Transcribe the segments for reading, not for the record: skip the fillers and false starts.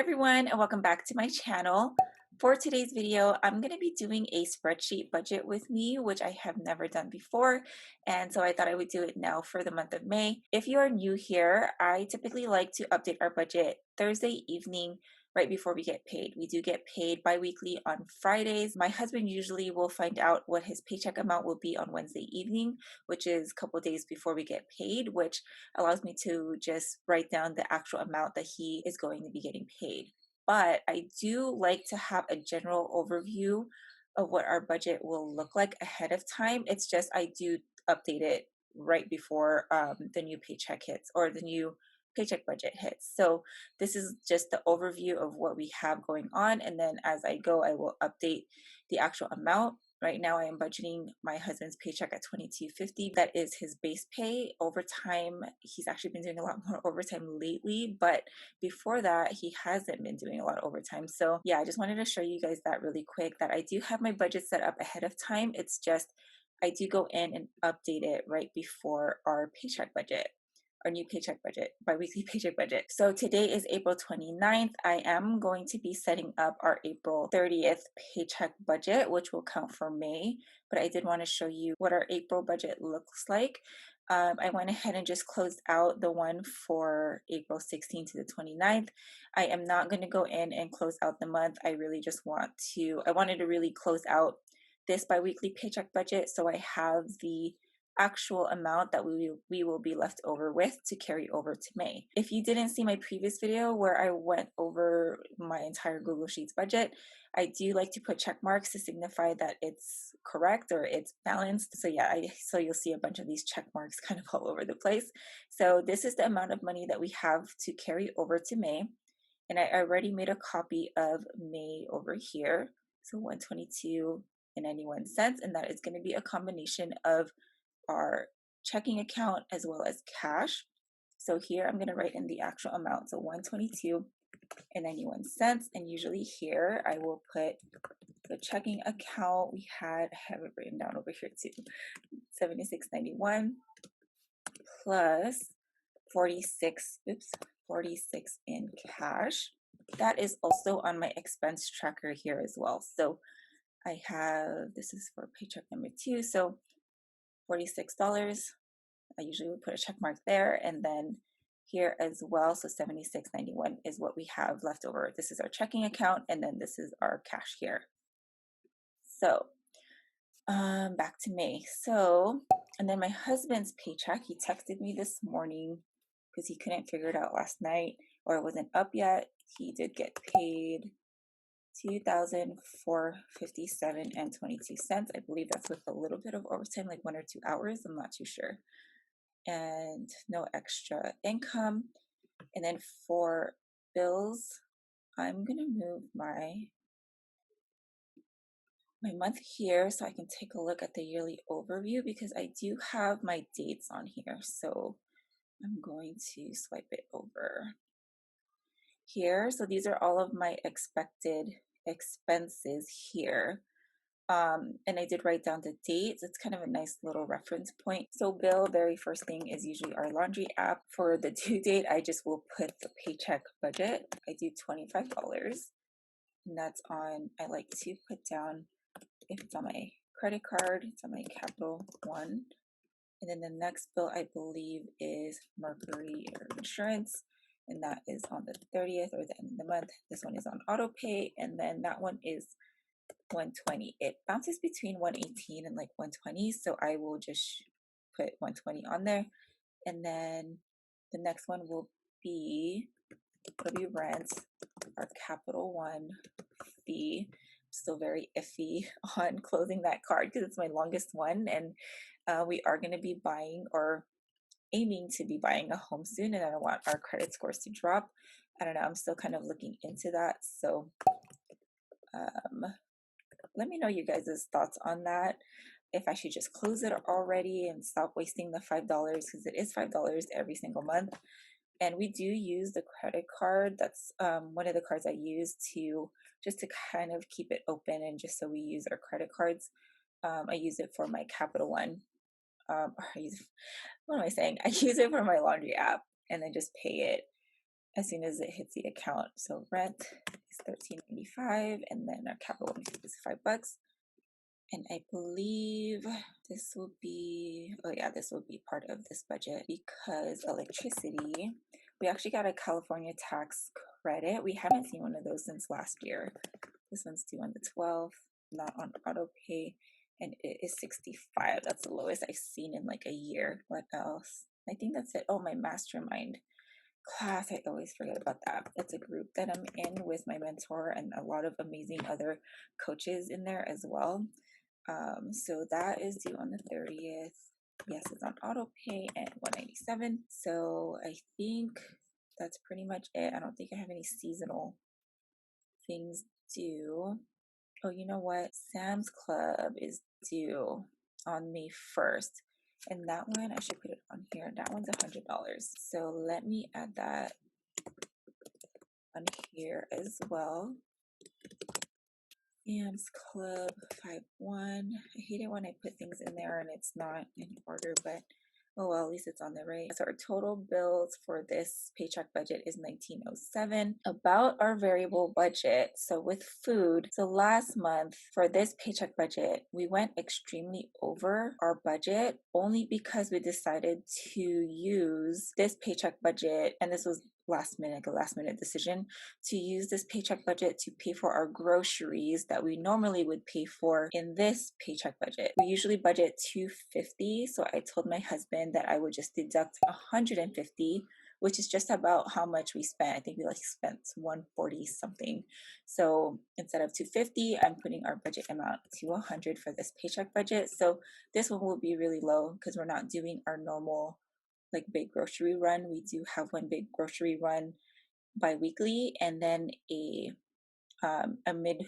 everyone, and welcome back to my channel. For today's video, I'm going to be doing a spreadsheet budget with me, which I have never done before, and so I thought I would do it now for the month of May. If you are new here, I typically like to update our budget Thursday evening right before we get paid. We do get paid bi-weekly on Fridays. My husband usually will find out what his paycheck amount will be on Wednesday evening, which is a couple days before we get paid, which allows me to just write down the actual amount that he is going to be getting paid. But I do like to have a general overview of what our budget will look like ahead of time. It's just I do update it right before the new paycheck hits or the new paycheck budget hits. So this is just the overview of what we have going on. And then as I go, I will update the actual amount. Right now, I am budgeting my husband's paycheck at $22.50. That is his base pay. Overtime, he's actually been doing a lot more overtime lately, but before that, he hasn't been doing a lot of overtime. So yeah, I just wanted to show you guys that really quick, that I do have my budget set up ahead of time. It's just I do go in and update it right before our paycheck budget, our new paycheck budget, bi-weekly paycheck budget. So today is April 29th. I am going to be setting up our April 30th paycheck budget, which will count for May, but I did want to show you what our April budget looks like. I went ahead and just closed out the one for April 16th to the 29th. I am not going to go in and close out the month. I really just I wanted to really close out this bi-weekly paycheck budget so I have the actual amount that we will be left over with to carry over to May. If you didn't see my previous video where I went over my entire Google Sheets budget, I do like to put check marks to signify that it's correct or it's balanced. So yeah, so you'll see a bunch of these check marks kind of all over the place. So this is the amount of money that we have to carry over to May. And I already made a copy of May over here. So 122.91, and that is going to be a combination of our checking account as well as cash. So here I'm going to write in the actual amount, so 122.91, and usually here I will put the checking account. I have it written down over here too, 76.91 plus 46 in cash. That is also on my expense tracker here as well. So I have, this is for paycheck number 2, so $46. I usually would put a check mark there, and then here as well, so 76.91 is what we have left over. This is our checking account, and then this is our cash here. So back to May. So, and then my husband's paycheck, he texted me this morning because he couldn't figure it out last night, or it wasn't up yet. He did get paid $2,457.22. I believe that's with a little bit of overtime, like 1 or 2 hours. I'm not too sure. And no extra income. And then for bills, I'm gonna move my month here so I can take a look at the yearly overview, because I do have my dates on here. So I'm going to swipe it over here. So these are all of my expected expenses here. And I did write down the dates. It's kind of a nice little reference point. So bill, very first thing is usually our laundry app. For the due date, I just will put the paycheck budget. I do $25. And that's on, I like to put down, if it's on my credit card, it's on my Capital One. And then the next bill, I believe, is Mercury or insurance. And that is on the 30th or the end of the month. This one is on auto pay. And then that one is 120. It bounces between 118 and like 120, so I will just put 120 on there. And then the next one will be rent, our Capital One fee. I'm still very iffy on closing that card because it's my longest one, and we are going to be buying or aiming to be buying a home soon, and I don't want our credit scores to drop. I don't know, I'm still kind of looking into that. So let me know you guys' thoughts on that. If I should just close it already and stop wasting the $5, because it is $5 every single month. And we do use the credit card. That's one of the cards I use just to kind of keep it open, and just so we use our credit cards. I use it for my Capital One. What am I saying? I use it for my laundry app and then just pay it as soon as it hits the account. So rent is $13.95, and then our capital is $5. And I believe this will be, oh yeah, this will be part of this budget because electricity, we actually got a California tax credit. We haven't seen one of those since last year. This one's due on the 12th, not on auto pay, and it is 65. That's the lowest I've seen in like a year. What else? I think that's it. Oh, my mastermind class. I always forget about that. It's a group that I'm in with my mentor and a lot of amazing other coaches in there as well. So that is due on the 30th. Yes, it's on auto pay at 197. So I think that's pretty much it. I don't think I have any seasonal things due. Oh, you know what? Sam's Club is due on May 1st. And that one, I should put it on here. That one's $100. So let me add that on here as well. Sam's Club 51. I hate it when I put things in there and it's not in order, but oh well, at least it's on there, right? So our total bills for this paycheck budget is $1907. About our variable budget, so with food, so last month for this paycheck budget, we went extremely over our budget only because we decided to use this paycheck budget, and this was last minute decision, to use this paycheck budget to pay for our groceries that we normally would pay for in this paycheck budget. We usually budget $250, so I told my husband that I would just deduct $150, which is just about how much we spent. I think we spent $140 something. So instead of $250, I'm putting our budget amount to $100 for this paycheck budget. So this one will be really low because we're not doing our normal big grocery run. We do have one big grocery run bi-weekly, and then a mid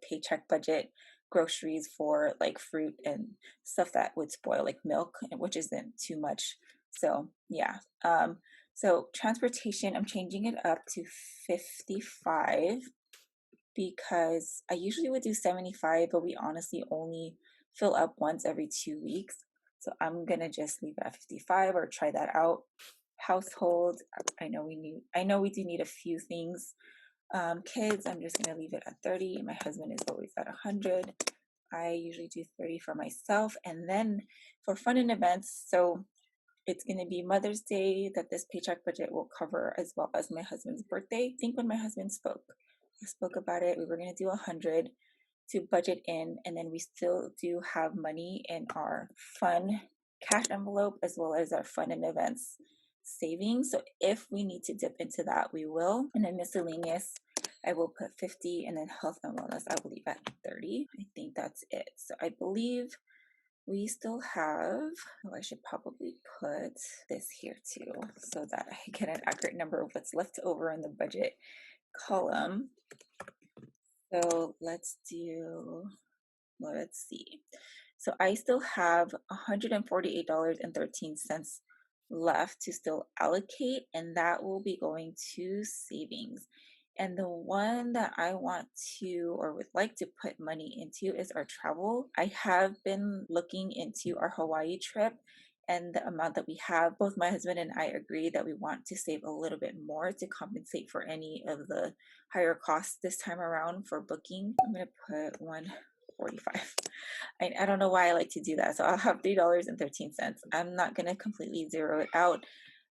paycheck budget groceries for fruit and stuff that would spoil, like milk, which isn't too much. So yeah. So transportation, I'm changing it up to 55 because I usually would do 75, but we honestly only fill up once every 2 weeks. So I'm gonna just leave it at 55 or try that out. Household, I know we do need a few things. Kids, I'm just gonna leave it at 30. My husband is always at 100. I usually do 30 for myself. And then for fun and events, so it's going to be Mother's Day that this paycheck budget will cover, as well as my husband's birthday. I think when my husband spoke, I spoke about it. We were going to do 100 to budget in, and then we still do have money in our fun cash envelope as well as our fun and events savings. So if we need to dip into that, we will. And then miscellaneous, I will put 50, and then health and wellness, I will leave at 30. I think that's it. So I believe we still have, oh, I should probably put this here too so that I get an accurate number of what's left over in the budget column. So let's see. So I still have $148.13 left to still allocate, and that will be going to savings. And the one that I want to or would like to put money into is our travel. I have been looking into our Hawaii trip, and the amount that we have, both my husband and I agree that we want to save a little bit more to compensate for any of the higher costs this time around for booking. I'm going to put 145. I don't know why I like to do that. So I'll have $3.13. I'm not going to completely zero it out.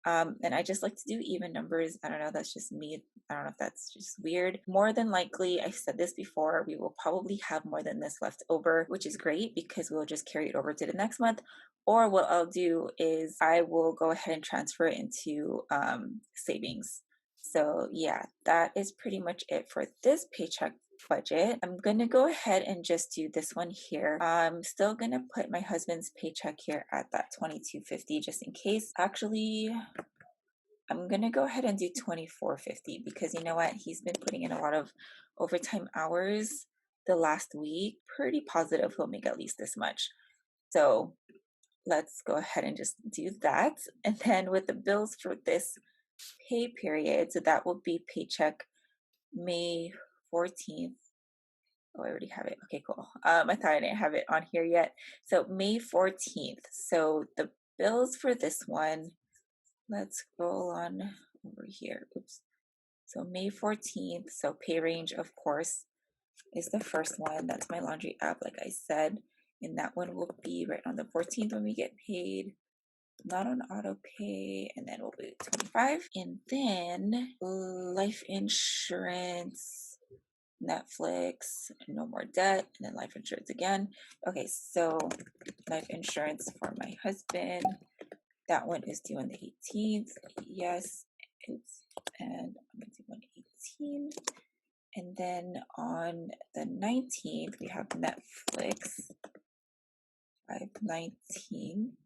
And I just like to do even numbers. I don't know, that's just me. I don't know if that's just weird. More than likely, I've said this before, we will probably have more than this left over, which is great because we'll just carry it over to the next month. Or what I'll do is I will go ahead and transfer it into savings. So yeah, that is pretty much it for this paycheck budget. I'm gonna go ahead and just do this one here. I'm still gonna put my husband's paycheck here at that $22.50 just in case. Actually, I'm gonna go ahead and do $24.50 because you know what? He's been putting in a lot of overtime hours the last week. Pretty positive he'll make at least this much. So let's go ahead and just do that. And then with the bills for this pay period, so that will be paycheck May 14th. Oh, I already have it. Okay, cool. I thought I didn't have it on here yet. So May 14th. So the bills for this one, let's scroll on over here. Oops. So May 14th. So pay range, of course, is the first one. That's my laundry app, like I said. And that one will be right on the 14th when we get paid. Not on auto pay. And then we'll be 25. And then life insurance, Netflix, no more debt, and then life insurance again. Okay, so life insurance for my husband. That one is due on the 18th. Yes, and I'm gonna do 118. And then on the 19th, we have Netflix, 519.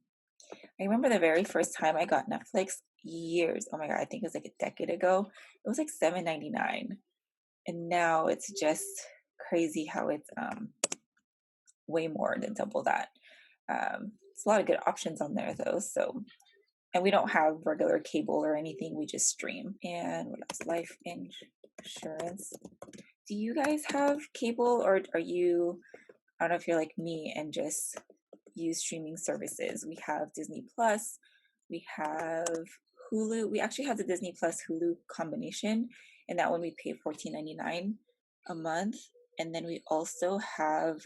I remember the very first time I got Netflix years. Oh my God, I think it was like a decade ago. It was like $7.99. And now it's just crazy how it's way more than double that. It's a lot of good options on there though. So, and we don't have regular cable or anything. We just stream. And what else? Life insurance. Do you guys have cable, or are you, I don't know if you're like me and just use streaming services? We have Disney Plus, we have Hulu. We actually have the Disney Plus Hulu combination, and that one we pay $14.99 a month. And then we also have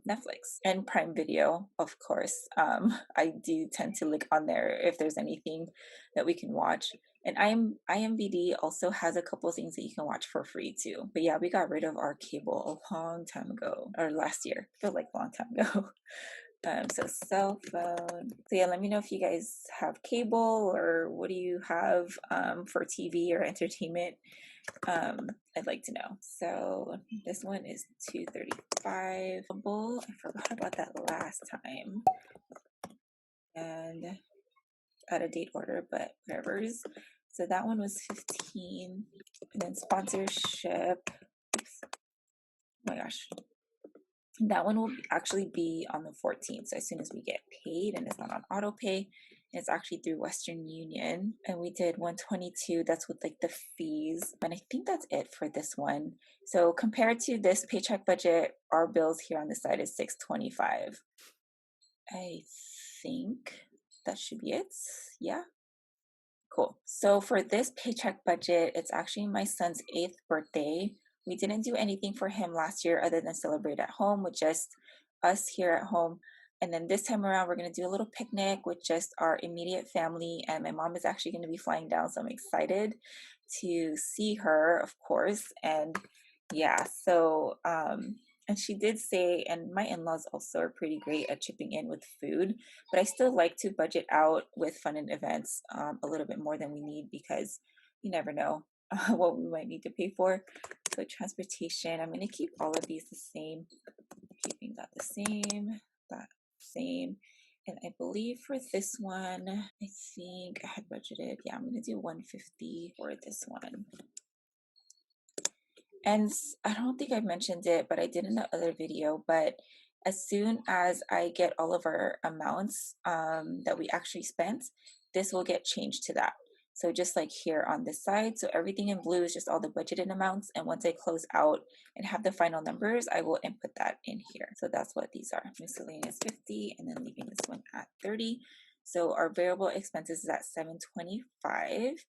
Netflix and Prime Video, of course. I do tend to look on there if there's anything that we can watch. And IMVD also has a couple of things that you can watch for free too. But yeah, we got rid of our cable a long time ago, or last year. I feel like a long time ago. So cell phone. So yeah, let me know if you guys have cable or what do you have for TV or entertainment. I'd like to know. So this one is $235. I forgot about that last time. And out of date order, but whatever's. So that one was 15. And then sponsorship. Oops. Oh my gosh. That one will actually be on the 14th. So as soon as we get paid, and it's not on auto pay, it's actually through Western Union. And we did 122. That's with like the fees. And I think that's it for this one. So compared to this paycheck budget, our bills here on the side is $625. I think that should be it. Yeah. Cool. So for this paycheck budget, it's actually my son's 8th birthday. We didn't do anything for him last year other than celebrate at home with just us here at home. And then this time around, we're going to do a little picnic with just our immediate family. And my mom is actually going to be flying down. So I'm excited to see her, of course. And yeah, so, and she did say, and my in-laws also are pretty great at chipping in with food, but I still like to budget out with fun and events a little bit more than we need, because you never know what we might need to pay for. So transportation, I'm going to keep all of these the same, keeping that the same, that same. And I believe for this one, I think I had budgeted, yeah, I'm going to do 150 for this one. And I don't think I mentioned it, but I did in the other video, but as soon as I get all of our amounts that we actually spent, this will get changed to that. So just like here on this side, so everything in blue is just all the budgeted amounts. And once I close out and have the final numbers, I will input that in here. So that's what these are. Miscellaneous 50, and then leaving this one at 30. So our variable expenses is at 725.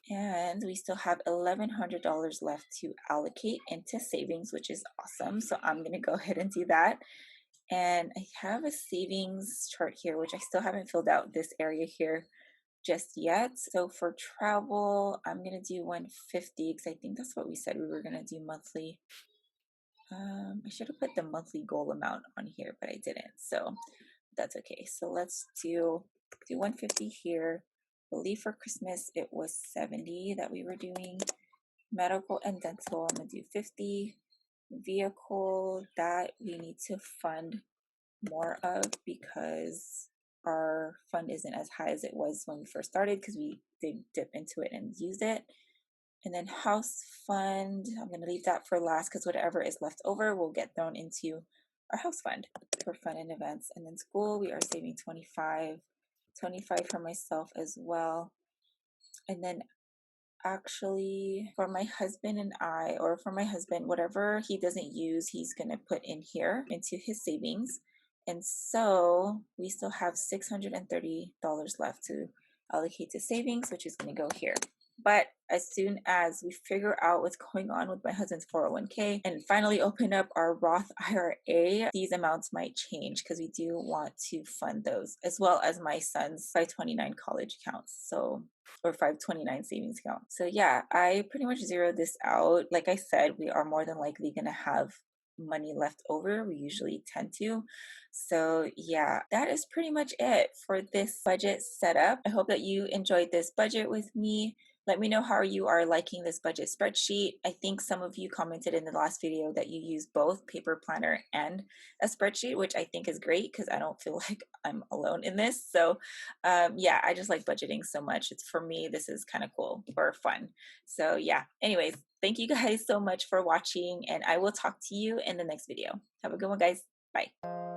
And we still have $1,100 left to allocate into savings, which is awesome. So I'm going to go ahead and do that. And I have a savings chart here, which I still haven't filled out this area here just yet. So for travel, I'm going to do 150 because I think that's what we said we were going to do monthly. I should have put the monthly goal amount on here, but I didn't. So that's okay. So let's do 150 here. I believe for Christmas it was 70 that we were doing. Medical and dental, I'm gonna do 50. Vehicle, that we need to fund more of because our fund isn't as high as it was when we first started, because we did dip into it and use it. And then house fund, I'm going to leave that for last because whatever is left over will get thrown into our house fund for fun and events. And then school, we are saving 25 for myself as well. And then actually for my husband and I, or for my husband, whatever he doesn't use, he's going to put in here into his savings. And so we still have $630 left to allocate to savings, which is going to go here. But as soon as we figure out what's going on with my husband's 401k and finally open up our Roth IRA, these amounts might change because we do want to fund those, as well as my son's 529 college accounts. So, or 529 savings account. So yeah, I pretty much zeroed this out. Like I said, we are more than likely going to have money left over. We usually tend to. So yeah, that is pretty much it for this budget setup. I hope that you enjoyed this budget with me. Let me know how you are liking this budget spreadsheet. I think some of you commented in the last video that you use both paper planner and a spreadsheet, which I think is great because I don't feel like I'm alone in this. So yeah, I just like budgeting so much. It's for me, this is kind of cool or fun. So yeah, anyways, thank you guys so much for watching, and I will talk to you in the next video. Have a good one, guys. Bye.